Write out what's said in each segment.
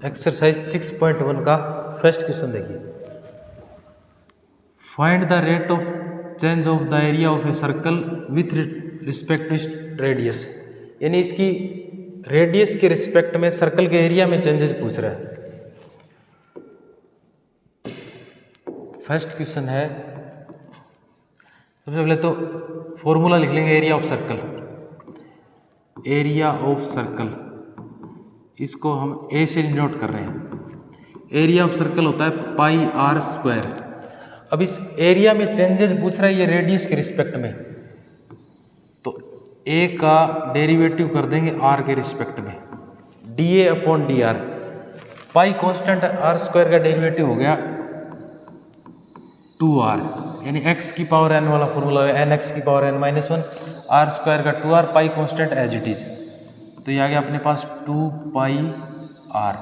Exercise 6.1 का first question देखिए। Find the rate of change of the area of a circle with respect to radius, यानी इसकी radius के respect में circle के एरिया में चेंजेस पूछ रहा है। फर्स्ट क्वेश्चन है, सबसे पहले तो फॉर्मूला लिख लेंगे area of circle. Area of circle इसको हम ए से नोट कर रहे हैं। एरिया ऑफ सर्कल होता है पाई आर स्क्वायर। अब इस एरिया में चेंजेस पूछ रहा है ये रेडियस के रिस्पेक्ट में, तो ए का डेरिवेटिव कर देंगे आर के रिस्पेक्ट में, D A upon D R. Pi constant है, आर स्क्वायर का डेरिवेटिव हो गया 2r, यानी x की पावर n वाला फॉर्मूला है, एन एक्स की power n minus 1, R square का 2r, pi constant as it is, तो ये आ गया अपने पास 2 पाई r।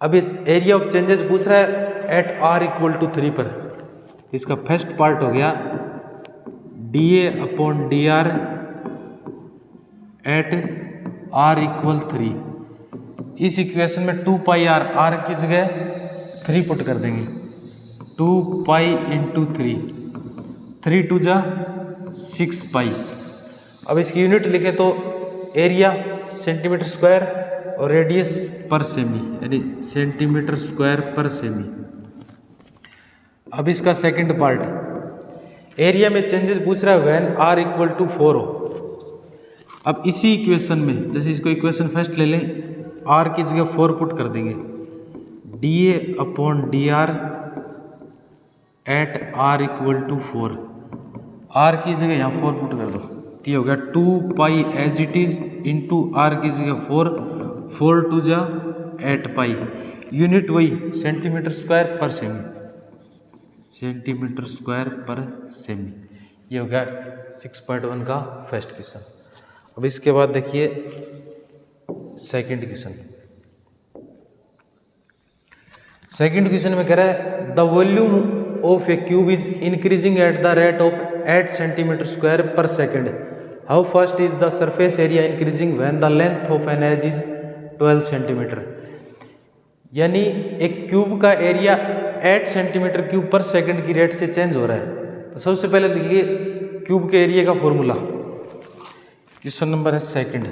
अब ये एरिया ऑफ चेंजेस पूछ रहा है एट r इक्वल टू 3 पर। इसका फर्स्ट पार्ट हो गया D A upon D R at r equal 3। इस इक्वेशन में 2 पाई r की जगह 3 पुट कर देंगे, 2 पाई इंटू 3 टू जा 6 पाई। अब इसकी यूनिट लिखे तो एरिया सेंटीमीटर स्क्वायर और रेडियस पर सेमी, यानी सेंटीमीटर स्क्वायर पर सेमी। अब इसका सेकंड पार्ट, एरिया में चेंजेस पूछ रहा है व्हेन r इक्वल टू 4 हो। अब इसी इक्वेशन में, जैसे इसको इक्वेशन फर्स्ट ले लें, r की जगह 4 पुट कर देंगे, D A upon D R at r equal to 4। r की जगह यहाँ 4 पुट कर दो, तो ये हो गया 2 pi as it is into r की जगह 4 टू जा 8 पाई। यूनिट वही सेंटीमीटर स्क्वायर पर सेमी, सेंटीमीटर स्क्वायर पर सेमी। ये हो गया 6.1 का फर्स्ट क्वेश्चन। अब इसके बाद देखिए सेकंड क्वेश्चन। सेकंड क्वेश्चन में कह रहा है the volume of a cube is increasing at the rate of 8 centimetre square per second. How fast is the surface area increasing when the length of an edge is 12 centimetre. यानी एक cube का area 8 centimetre cube per second की rate से change हो रहा है। तो सबसे पहले देखिए क्यूब के एरिया का फॉर्मूला। क्वेश्चन नंबर है सेकंड।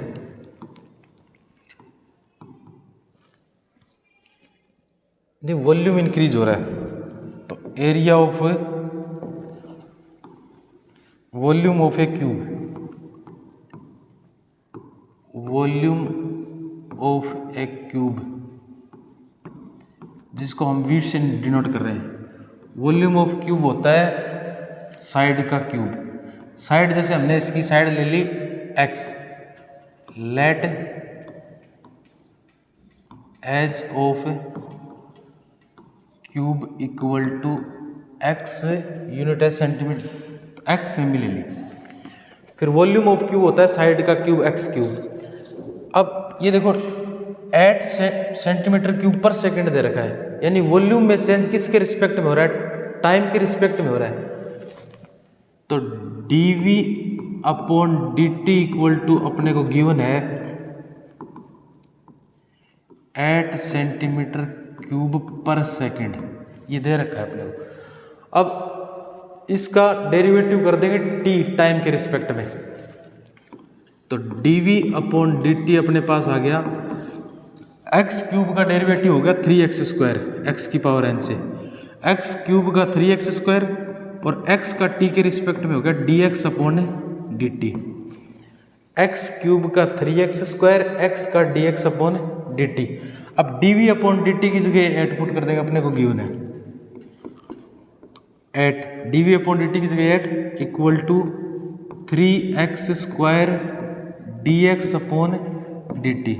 वॉल्यूम इंक्रीज हो रहा है, तो area of volume of a cube, volume of a cube जिसको हम वी से डिनोट कर रहे हैं। वॉल्यूम ऑफ क्यूब होता है साइड का क्यूब। साइड जैसे हमने इसकी साइड ले ली x, let edge of cube equal to x, unit है सेंटीमीटर, तो x सेमी ले ली। फिर वॉल्यूम ऑफ क्यूब होता है साइड का क्यूब x क्यूब। अब ये देखो 8 सेंटीमीटर क्यूब पर सेकंड दे रखा है, यानी वॉल्यूम में चेंज किसके रिस्पेक्ट में हो रहा है? टाइम के रिस्पेक्ट में हो रहा है। तो dv upon dt equal to अपने को गिवन है 8 सेंटीमीटर क्यूब पर सेकंड, ये दे रखा है अपने को। अब इसका डेरिवेटिव कर देंगे t टाइम के रिस्पेक्ट में, तो dv अपॉन dt अपने पास आ गया, x क्यूब का डेरिवेटिव हो गया 3x स्क्वायर, x की पावर n से, x क्यूब का 3x स्क्वायर और x का t के रिस्पेक्ट में हो गया dx upon dt। x cube का 3x स्क्वायर, x का dx अपॉन dt। अब dv अपॉन dt की जगह 8 पुट कर देंगे, अपने को गिवन है 8, dv अपॉन dt की जगह 8 equal to 3x square dx upon dt।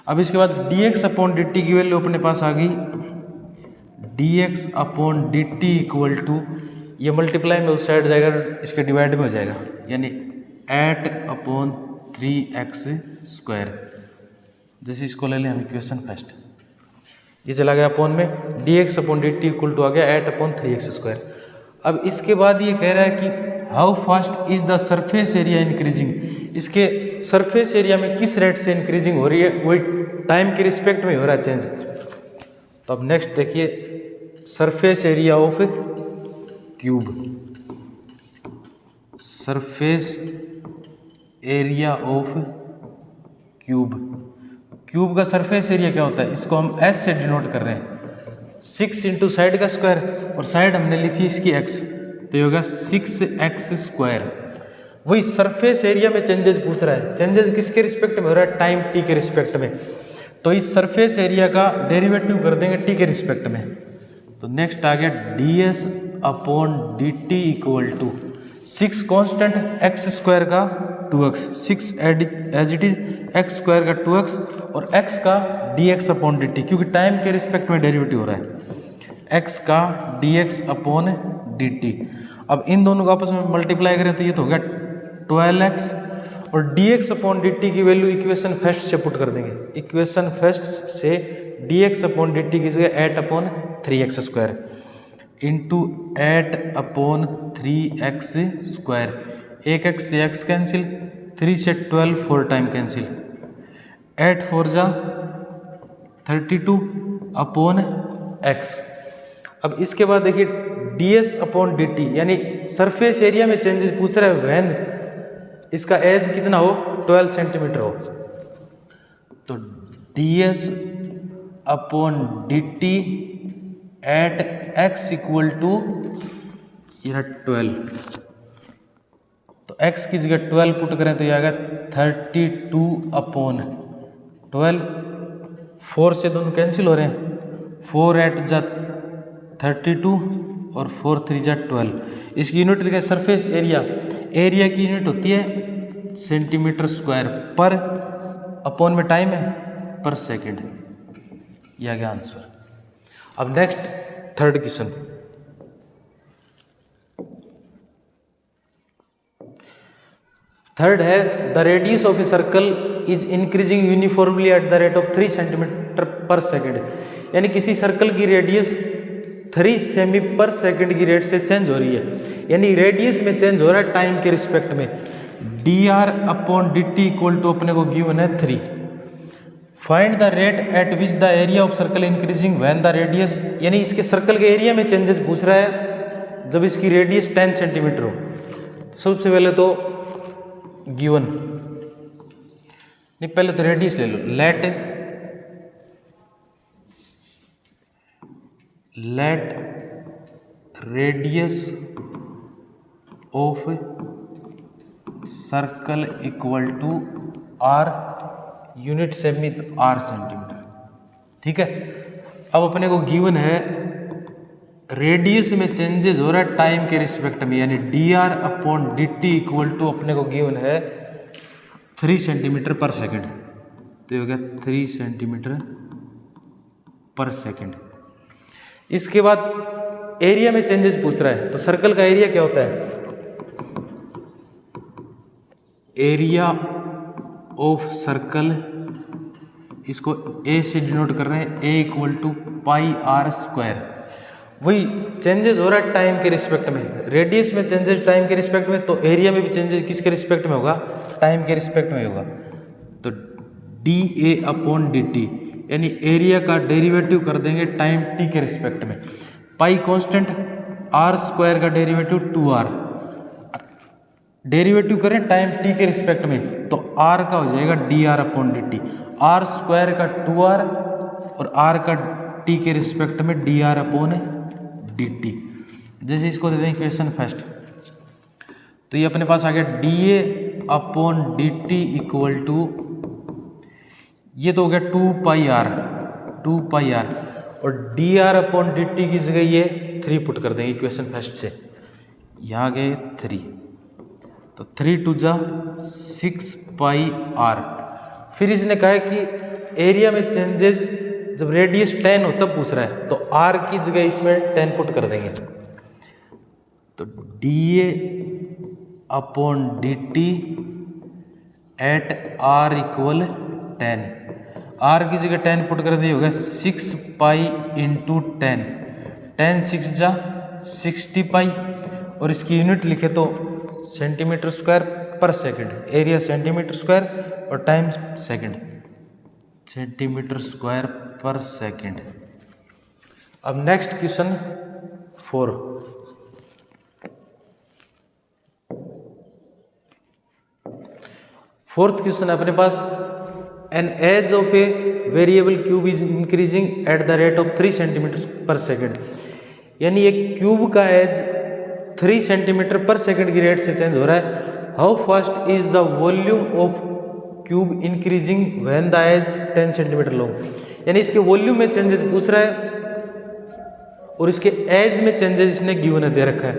अब इसके बाद dx अपॉन dt की वैल्यू अपने पास आ गई, dx upon dt equal to, ये मल्टीप्लाई में उस साइड जाएगा, इसके डिवाइड में हो जाएगा, यानी 8 अपॉन 3x स्क्वायर। जैसे इसको ले लें हम इक्वेशन फर्स्ट, ये चला गया अपॉन में, dx upon dt equal to आ गया 8 अपॉन 3x स्क्वायर। अब इसके बाद ये कह रहा है कि how fast is the surface area increasing, इसके सरफेस एरिया में किस रेट से इंक्रीजिंग हो रही है, वही टाइम के रिस्पेक्ट में हो रहा है चेंज। तो अब नेक्स्ट देखिए surface area of cube, surface area of cube. Cube का सरफेस एरिया क्या होता है, इसको हम एस से डिनोट कर रहे हैं, 6 इंटू साइड का स्क्वायर, और साइड हमने ली थी इसकी एक्स, तो ये होगा 6x स्क्वायर। वही सरफेस एरिया में चेंजेस पूछ रहा है, चेंजेस किसके रिस्पेक्ट में हो रहा है, टाइम टी के रिस्पेक्ट में। तो इस सरफेस एरिया का डेरिवेटिव कर देंगे टी के रिस्पेक्ट में। तो नेक्स्ट आ गया ds upon dt equal to 6 constant x square का 2x, 6 as it is x square का 2x और x का dx अपॉन dt, क्योंकि टाइम के रिस्पेक्ट में डेरिवेटिव हो रहा है, x का dx अपॉन dt। अब इन दोनों को आपस में मल्टीप्लाई करें तो ये तो हो गया 12x, और dx अपॉन dt की वैल्यू इक्वेशन फर्स्ट से पुट कर देंगे, इक्वेशन फर्स्ट से dx अपॉन dt की जगह 8 upon 3x square into 8 upon 3x square, एक x से x कैंसिल, 3 से 12 4 टाइम कैंसिल, 8 4 जा 32 अपॉन x। अब इसके बाद देखिए ds अपॉन dt, यानी सरफेस एरिया में चेंजेस पूछ रहा है व्हेन इसका एज कितना हो, 12 सेंटीमीटर हो। तो ds upon dt at x equal to 12, तो x की जगह 12 पुट करें तो ये आएगा 32 अपॉन 12, 4 से दोनों कैंसिल हो रहे हैं, 4 8 जा 32 और 4 3 जा 12। इसकी यूनिट लिखा है सरफेस एरिया, एरिया की यूनिट होती है सेंटीमीटर स्क्वायर, पर अपॉन में टाइम है पर सेकंड। यह आ गया आंसर। अब नेक्स्ट थर्ड क्वेश्चन, थर्ड है the radius of a circle is increasing uniformly eight the rate of 3 centimetre पर सेकंड, यानी किसी सर्कल की रेडियस 3 सेमी पर सेकंड की रेट से चेंज हो रही है, यानी रेडियस में चेंज हो रहा है टाइम के रिस्पेक्ट में। dr upon dt equal to अपने को गिवन है 3। Find the rate at which the area of circle increasing when the radius, यानी इसके सर्कल के एरिया में चेंजेस पूछ रहा है जब इसकी रेडियस 10 सेंटीमीटर हो। सबसे पहले तो गिवन नहीं, पहले तो रेडियस ले लो, let radius of circle equal to r, unit सेमी r सेंटीमीटर, ठीक है। अब अपने को गिवन है रेडियस में चेंजेस हो रहा है टाइम के रिस्पेक्ट में, यानी dr upon dt equal to अपने को गिवन है 3 सेंटीमीटर पर सेकंड, तो ये हो गया 3 सेंटीमीटर पर सेकंड। इसके बाद एरिया में चेंजेस पूछ रहा है, तो सर्कल का एरिया क्या होता है, एरिया ऑफ सर्कल, इसको a से डिनोट कर रहे हैं, a equal to pi r square. वही चेंजेस हो रहा है टाइम के रिस्पेक्ट में, रेडियस में चेंजेस टाइम के रिस्पेक्ट में, तो एरिया में भी चेंजेस किसके रिस्पेक्ट में होगा, टाइम के रिस्पेक्ट में होगा। तो dA अपॉन dt, यानी एरिया का डेरिवेटिव कर देंगे टाइम t के रिस्पेक्ट में। पाई कांस्टेंट, r स्क्वायर का डेरिवेटिव 2r, डेरिवेटिव करें टाइम t के रिस्पेक्ट में तो r का हो जाएगा dr upon dt, r square का 2r और r का t के रिस्पेक्ट में dr अपॉन dt। जैसे इसको दे दें इक्वेशन फर्स्ट, तो ये अपने पास आ गया dA upon dt equal to, ये तो हो गया 2 पाई r, और dr अपॉन dt की जगह ये 3 पुट कर देंगे इक्वेशन फर्स्ट से, यहाँ गए 3, तो 3 2 जा 6 पाई r। फिर इसने कहा है कि एरिया में चेंजेस जब रेडियस 10 हो तब पूछ रहा है, तो r की जगह इसमें 10 पुट कर देंगे, तो dA upon dt at r equal 10, r की जगह 10 पुट कर दिए, होगा 6 पाई इंटू 10, 10 6 जा 60 पाई, और इसकी यूनिट लिखे तो centimetre square per second, area centimetre square और time second, centimetre square per second. अब नेक्स्ट क्वेश्चन 4, फोर्थ क्वेश्चन अपने पास, an edge of a variable cube is increasing at the rate of 3 centimetre पर second. यानी एक cube का edge 3 centimetre पर second की रेट से चेंज हो रहा है। How fast is the volume of cube increasing when the edge 10 centimetre long. यानी इसके वॉल्यूम में चेंजेस पूछ रहा है और इसके एज में चेंजेस इसने गिवन दे रखा है।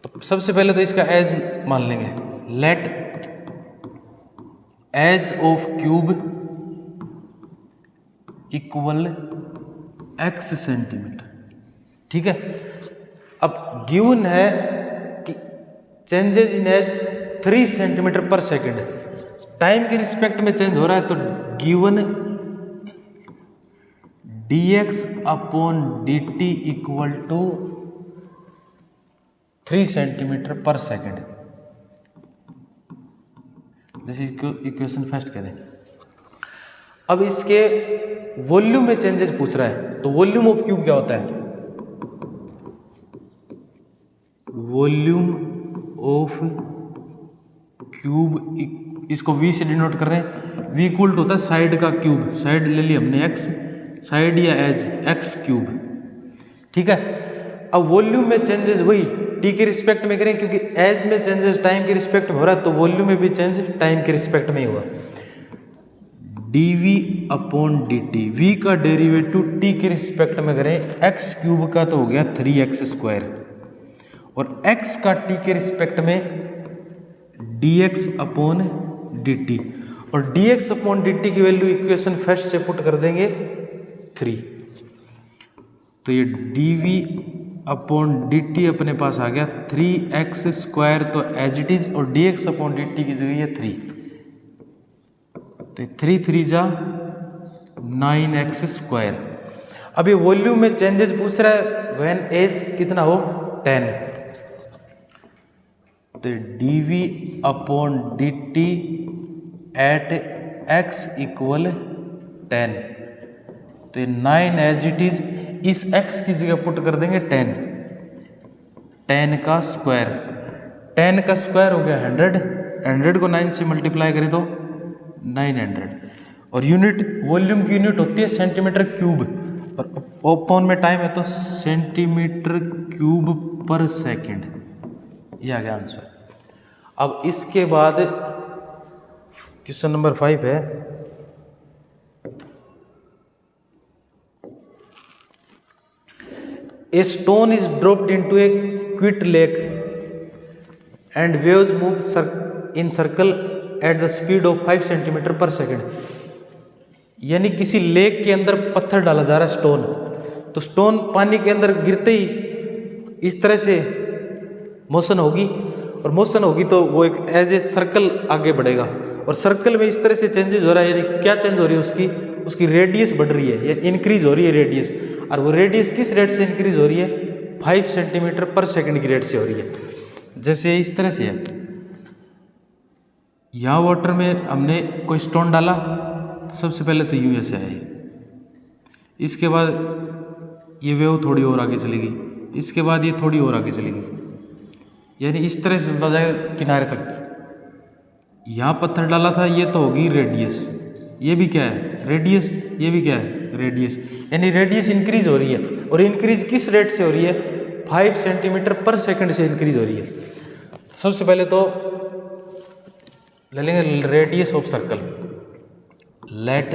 तो सबसे पहले तो इसका एज मान लेंगे, let edge of cube equal x centimetre. ठीक है, अब गिवन है कि चेंजेस इन एज 3 सेंटीमीटर पर सेकंड, टाइम के रिस्पेक्ट में चेंज हो रहा है, तो given dx upon dt equal to 3 centimetre पर सेकंड। जैसे इक्वेशन फर्स्ट कह दें। अब इसके वॉल्यूम में चेंजेस पूछ रहा है, तो वॉल्यूम ऑफ क्यूब क्या होता है? वॉल्यूम ऑफ क्यूब, इसको v से डिनोट कर रहे हैं, v इक्वल टू होता है साइड का क्यूब, साइड ले ली हमने x, साइड या एज x क्यूब। ठीक है, अब वॉल्यूम में चेंजेस वही t के रिस्पेक्ट में करें, क्योंकि एज में चेंजेस टाइम के रिस्पेक्ट में हो रहा है, तो वॉल्यूम में भी चेंज टाइम के रिस्पेक्ट में ही हुआ। dv अपॉन dt, v का डेरिवेटिव t के रिस्पेक्ट में करें, x क्यूब का तो हो गया 3x स्क्वायर, और x का t के रिस्पेक्ट में dx अपॉन dt, और dx अपॉन dt की वैल्यू इक्वेशन फर्स्ट से पुट कर देंगे 3, तो ये dv अपॉन dt अपने पास आ गया 3x स्क्वायर, तो एज इट इज, और dx अपॉन dt की जगह है 3, तो 3 3 जा 9x स्क्वायर। अब ये वॉल्यूम में चेंजेस पूछ रहा है व्हेन एज कितना हो 10, तो dv upon dt at x equal 10, तो 9 एज इट इज, इस x की जगह पुट कर देंगे 10, 10 का स्क्वायर, 10 का स्क्वायर हो गया 100, 100 को 9 से मल्टीप्लाई करें तो 900, और यूनिट, वॉल्यूम की यूनिट होती है सेंटीमीटर क्यूब, और अपॉन में टाइम है तो सेंटीमीटर क्यूब पर सेकंड। ये आ गया आंसर। अब इसके बाद क्वेश्चन नंबर 5 है, A stone is dropped into a quiet lake and waves move in circle at the speed of 5 centimetre पर सेकंड। यानी किसी लेक के अंदर पत्थर डाला जा रहा है, स्टोन, तो स्टोन पानी के अंदर गिरते ही इस तरह से मोशन होगी, और मोशन होगी तो वो एक एज ए सर्कल आगे बढ़ेगा, और सर्कल में इस तरह से चेंजेस हो रहा है। यानी क्या चेंज हो रही है? उसकी रेडियस बढ़ रही है या इंक्रीज हो रही है रेडियस, और वो रेडियस किस रेट से इंक्रीज हो रही है? 5 सेंटीमीटर पर सेकंड की रेट से हो रही है। जैसे इस तरह से है, यहाँ वाटर में हमने कोई स्टोन डाला, सबसे पहले तो यूं ऐसे आए, इसके बाद ये वेव थोड़ी और आगे चलेगी, इसके बाद ये थोड़ी और आगे चलेगी, यानी इस तरह से चलता जाएगा किनारे तक। यहाँ पत्थर डाला था, ये तो होगी रेडियस, ये भी क्या है? रेडियस, ये भी क्या है? रेडियस। यानी रेडियस इंक्रीज हो रही है, और इंक्रीज किस रेट से हो रही है? 5 सेंटीमीटर पर सेकंड से इंक्रीज हो रही है। सबसे पहले तो ले लेंगे radius of circle, let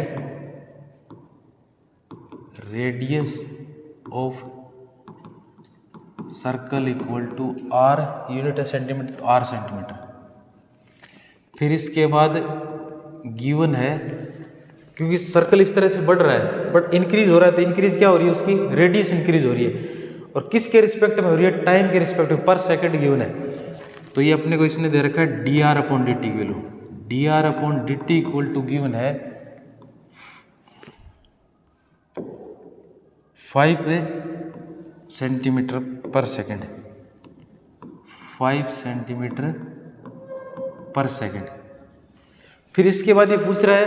radius of circle equal to r, unit है सेंटीमीटर, तो r सेंटीमीटर। फिर इसके बाद गिवन है, क्योंकि सर्कल इस तरह से बढ़ रहा है बट इंक्रीज हो रहा है, तो इंक्रीज क्या हो रही है? उसकी रेडियस इंक्रीज हो रही है, और किसके रिस्पेक्ट में हो रही है? टाइम के रिस्पेक्ट में, पर सेकंड गिवन है। तो ये अपने को इसने दे रखा है dr अपॉन dt की value, dr upon dt equal to given है 5 सेंटीमीटर पर सेकंड, 5 सेंटीमीटर पर सेकेंड। फिर इसके बाद ये पूछ रहा है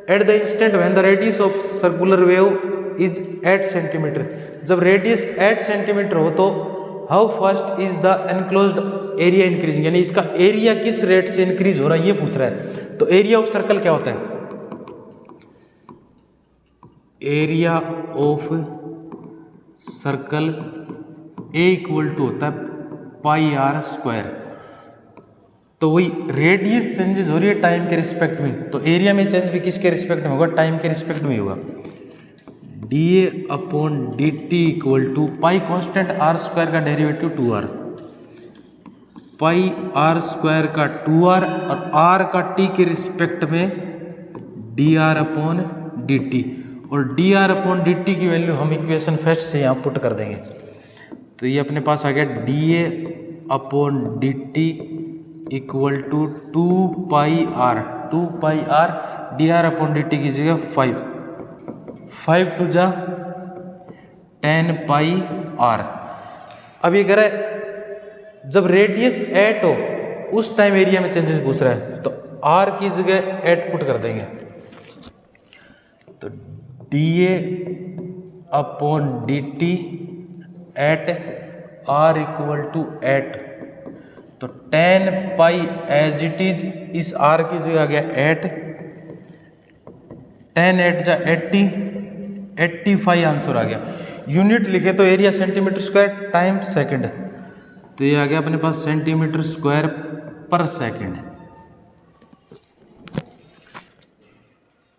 at the instant when the radius of circular wave is 8 centimetre, जब रेडियस 8 सेंटीमीटर हो तो how fast is the enclosed area increasing, यानी इसका एरिया किस रेट से इंक्रीज हो रहा है ये पूछ रहा है। तो एरिया ऑफ सर्कल क्या होता है, area of circle A equal to होता है पाई आर स्क्वायर। तो वही रेडियस चेंजेस हो रही है टाइम के रिस्पेक्ट में, तो एरिया में चेंज भी किसके रिस्पेक्ट में होगा, टाइम के रिस्पेक्ट में होगा। D A upon D T equal to pi constant R square का derivative 2r, pi R square का 2r और आर का टी के रिस्पेक्ट में D R upon D T, और D R upon D T की वैल्यू हम equation first से यहाँ पुट कर देंगे। तो ये अपने पास आ गया D A upon D T equal to 2 pi R D R upon D T की जगह 5 टू जा 10 पाई आर। अब ये कह रहा है जब रेडियस 8 हो उस टाइम एरिया में चेंजेस पूछ रहा है, तो आर की जगह 8 पुट कर देंगे। तो D A upon D T at R equal to 8, तो 10 पाई एज इट इज, इस आर की जगह आ गया 8, 10 8 जा 80, 85 आंसर आ गया। यूनिट लिखे तो area centimetre square time second, तो ये आ गया अपने पास सेंटीमीटर स्क्वायर पर सेकंड।